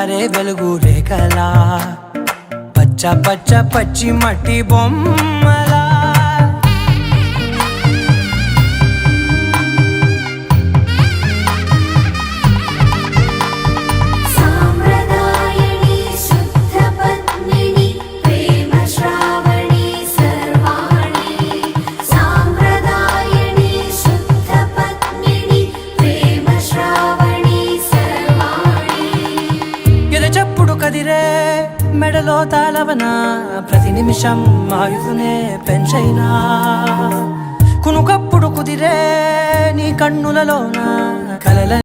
జారే వెలుగు రేఖలా పచ్చ పచ్చ పచ్చి మట్టి బొమ్మలా చెప్పుడు కదిరే మెడలో తాళవన ప్రతి నిమిషం ఆయుధునే పెంచైనా కునుకప్పుడు కుదిరే నీ కన్నులలోన కలల